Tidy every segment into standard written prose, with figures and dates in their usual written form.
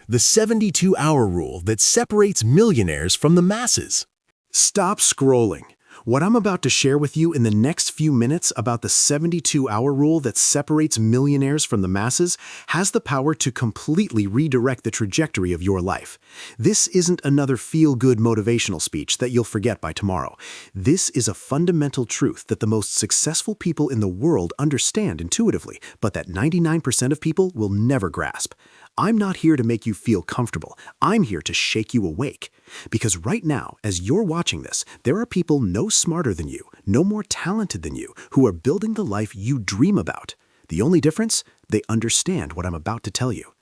the 72-hour rule that separates millionaires from the masses. Stop scrolling. What I'm about to share with you in the next few minutes about the 72-hour rule that separates millionaires from the masses has the power to completely redirect the trajectory of your life. This isn't another feel-good motivational speech that you'll forget by tomorrow. This is a fundamental truth that the most successful people in the world understand intuitively, but that 99% of people will never grasp. I'm not here to make you feel comfortable. I'm here to shake you awake. Because right now, as you're watching this, there are people no smarter than you, no more talented than you, who are building the life you dream about. The only difference? They understand what I'm about to tell you.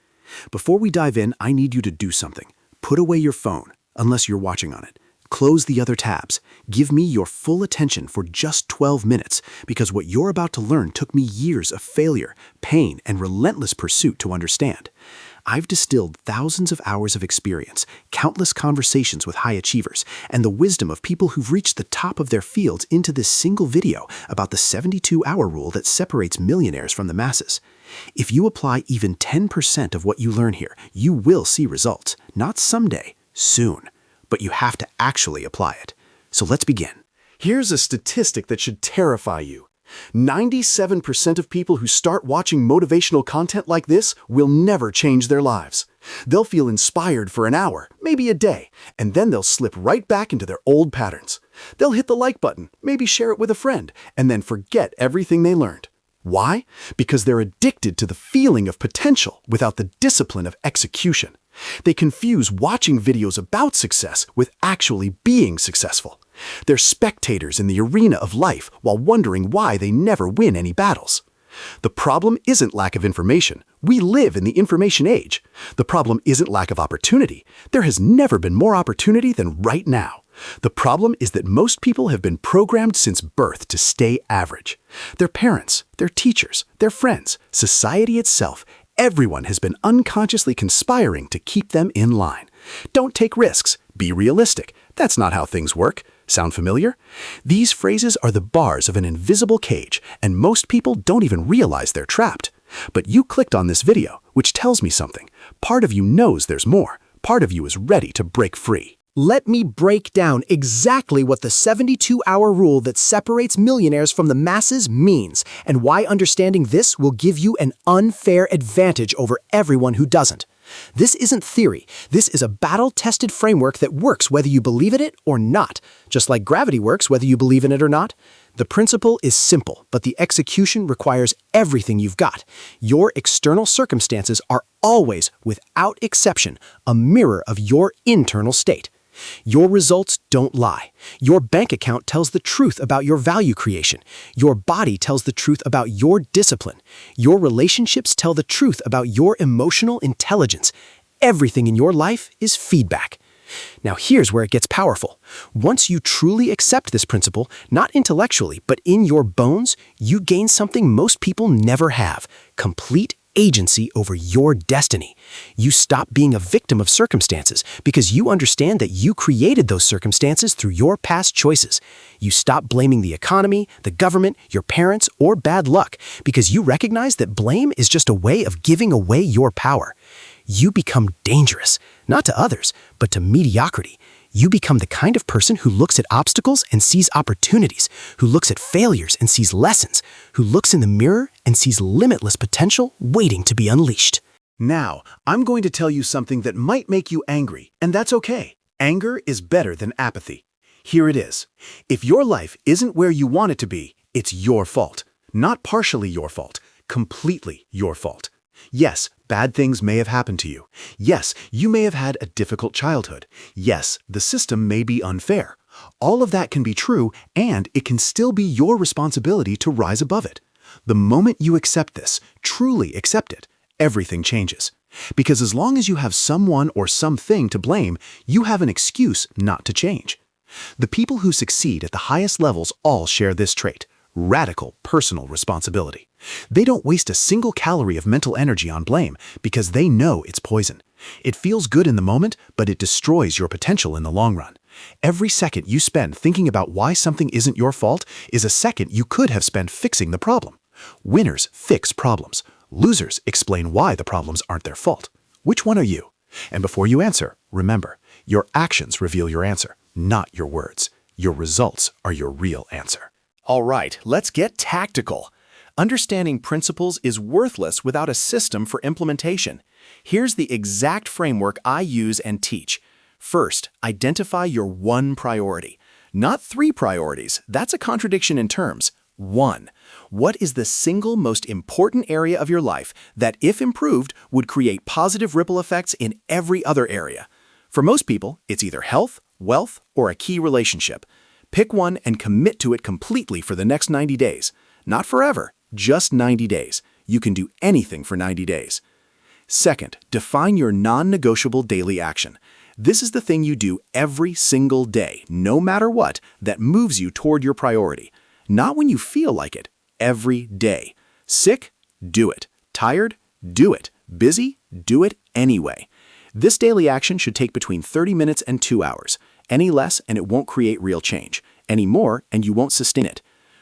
Before we dive in, I need you to do something. Put away your phone, unless you're watching on it. Close the other tabs. Give me your full attention for just 12 minutes, because what you're about to learn took me years of failure, pain, and relentless pursuit to understand. I've distilled thousands of hours of experience, countless conversations with high achievers, and the wisdom of people who've reached the top of their fields into this single video about the 72-hour rule that separates millionaires from the masses. If you apply even 10% of what you learn here, you will see results. Not someday, soon. But you have to actually apply it. So let's begin. Here's a statistic that should terrify you. 97% of people who start watching motivational content like this will never change their lives. They'll feel inspired for an hour, maybe a day, and then they'll slip right back into their old patterns. They'll hit the like button, maybe share it with a friend, and then forget everything they learned. Why? Because they're addicted to the feeling of potential without the discipline of execution. They confuse watching videos about success with actually being successful. They're spectators in the arena of life while wondering why they never win any battles. The problem isn't lack of information. We live in the information age. The problem isn't lack of opportunity. There has never been more opportunity than right now. The problem is that most people have been programmed since birth to stay average. Their parents, their teachers, their friends, society itself, everyone has been unconsciously conspiring to keep them in line. Don't take risks. Be realistic. That's not how things work. Sound familiar? These phrases are the bars of an invisible cage, and most people don't even realize they're trapped. But you clicked on this video, which tells me something. Part of you knows there's more. Part of you is ready to break free. Let me break down exactly what the 72-hour rule that separates millionaires from the masses means, and why understanding this will give you an unfair advantage over everyone who doesn't. This isn't theory. This is a battle-tested framework that works whether you believe in it or not, just like gravity works whether you believe in it or not. The principle is simple, but the execution requires everything you've got. Your external circumstances are always, without exception, a mirror of your internal state. Your results don't lie. Your bank account tells the truth about your value creation. Your body tells the truth about your discipline. Your relationships tell the truth about your emotional intelligence. Everything in your life is feedback. Now here's where it gets powerful. Once you truly accept this principle, not intellectually, but in your bones, you gain something most people never have: complete agency over your destiny. You stop being a victim of circumstances because you understand that you created those circumstances through your past choices. You stop blaming the economy, the government, your parents, or bad luck because you recognize that blame is just a way of giving away your power. You become dangerous, not to others, but to mediocrity. You become the kind of person who looks at obstacles and sees opportunities, who looks at failures and sees lessons, who looks in the mirror and sees limitless potential waiting to be unleashed. Now, I'm going to tell you something that might make you angry, and that's okay. Anger is better than apathy. Here it is. If your life isn't where you want it to be, it's your fault. Not partially your fault, completely your fault. Yes, bad things may have happened to you. Yes, you may have had a difficult childhood. Yes, the system may be unfair. All of that can be true, and it can still be your responsibility to rise above it. The moment you accept this, truly accept it, everything changes. Because as long as you have someone or something to blame, you have an excuse not to change. The people who succeed at the highest levels all share this trait: radical personal responsibility. They don't waste a single calorie of mental energy on blame because they know it's poison. It feels good in the moment, but it destroys your potential in the long run. Every second you spend thinking about why something isn't your fault is a second you could have spent fixing the problem. Winners fix problems. Losers explain why the problems aren't their fault. Which one are you? And before you answer, remember, your actions reveal your answer, not your words. Your results are your real answer. All right, let's get tactical. Understanding principles is worthless without a system for implementation. Here's the exact framework I use and teach. First, identify your one priority. Not 3 priorities, that's a contradiction in terms. 1. What is the single most important area of your life that, if improved, would create positive ripple effects in every other area? For most people, it's either health, wealth, or a key relationship. Pick one and commit to it completely for the next 90 days. Not forever, just 90 days. You can do anything for 90 days. Second, define your non-negotiable daily action. This is the thing you do every single day, no matter what, that moves you toward your priority. Not when you feel like it, every day. Sick? Do it. Tired? Do it. Busy? Do it anyway. This daily action should take between 30 minutes and 2 hours. Any less and it won't create real change. Any more and you won't sustain it.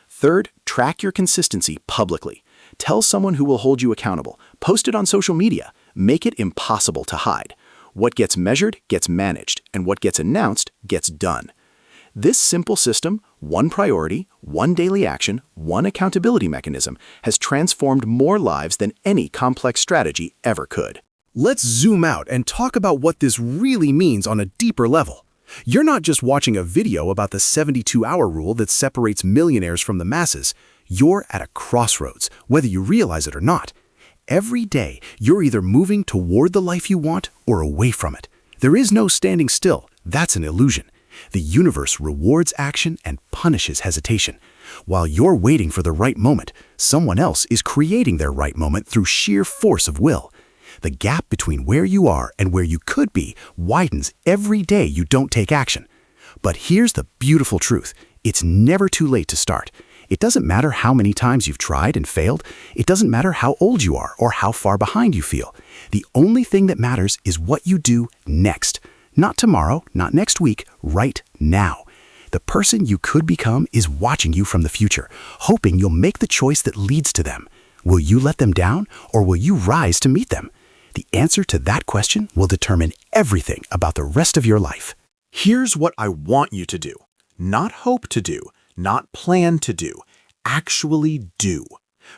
Third, track your consistency publicly. Tell someone who will hold you accountable. Post it on social media. Make it impossible to hide. What gets measured gets managed, and what gets announced gets done. This simple system, one priority, one daily action, one accountability mechanism, has transformed more lives than any complex strategy ever could. Let's zoom out and talk about what this really means on a deeper level. You're not just watching a video about the 72-hour rule that separates millionaires from the masses. You're at a crossroads, whether you realize it or not. Every day, you're either moving toward the life you want or away from it. There is no standing still. That's an illusion. The universe rewards action and punishes hesitation. While you're waiting for the right moment, someone else is creating their right moment through sheer force of will. The gap between where you are and where you could be widens every day you don't take action. But here's the beautiful truth. It's never too late to start. It doesn't matter how many times you've tried and failed. It doesn't matter how old you are or how far behind you feel. The only thing that matters is what you do next. Not tomorrow, not next week, right now. The person you could become is watching you from the future, hoping you'll make the choice that leads to them. Will you let them down, or will you rise to meet them? The answer to that question will determine everything about the rest of your life. Here's what I want you to do. Not hope to do, not plan to do, actually do.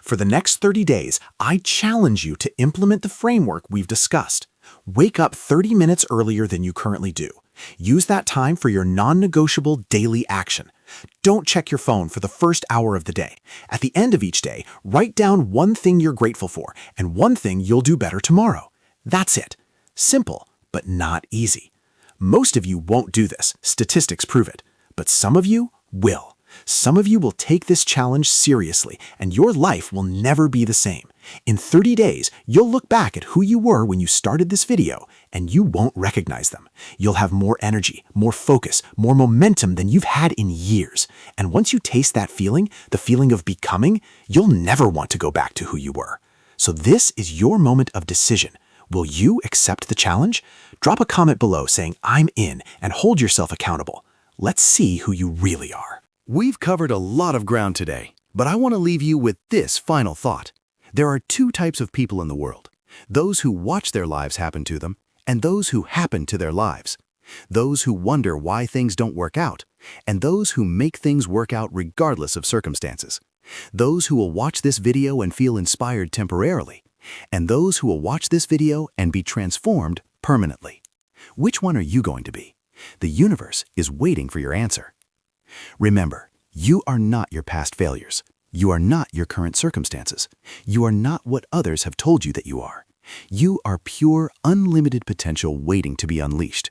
For the next 30 days, I challenge you to implement the framework we've discussed. Wake up 30 minutes earlier than you currently do. Use that time for your non-negotiable daily action. Don't check your phone for the first hour of the day. At the end of each day, write down one thing you're grateful for and one thing you'll do better tomorrow. That's it. Simple, but not easy. Most of you won't do this. Statistics prove it. But some of you will. Some of you will take this challenge seriously, and your life will never be the same. In 30 days, you'll look back at who you were when you started this video, and you won't recognize them. You'll have more energy, more focus, more momentum than you've had in years. And once you taste that feeling, the feeling of becoming, you'll never want to go back to who you were. So this is your moment of decision. Will you accept the challenge? Drop a comment below saying, "I'm in," and hold yourself accountable. Let's see who you really are. We've covered a lot of ground today, but I want to leave you with this final thought. There are 2 types of people in the world: those who watch their lives happen to them, and those who happen to their lives. Those who wonder why things don't work out, and those who make things work out regardless of circumstances. Those who will watch this video and feel inspired temporarily, and those who will watch this video and be transformed permanently. Which one are you going to be? The universe is waiting for your answer. Remember, you are not your past failures. You are not your current circumstances. You are not what others have told you that you are. You are pure, unlimited potential waiting to be unleashed.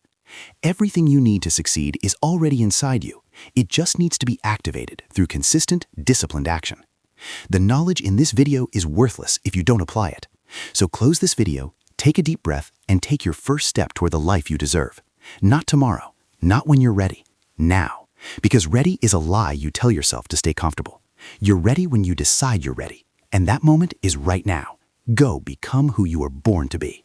Everything you need to succeed is already inside you. It just needs to be activated through consistent, disciplined action. The knowledge in this video is worthless if you don't apply it. So close this video, take a deep breath, and take your first step toward the life you deserve. Not tomorrow, not when you're ready, now. Because ready is a lie you tell yourself to stay comfortable. You're ready when you decide you're ready, and that moment is right now. Go become who you were born to be.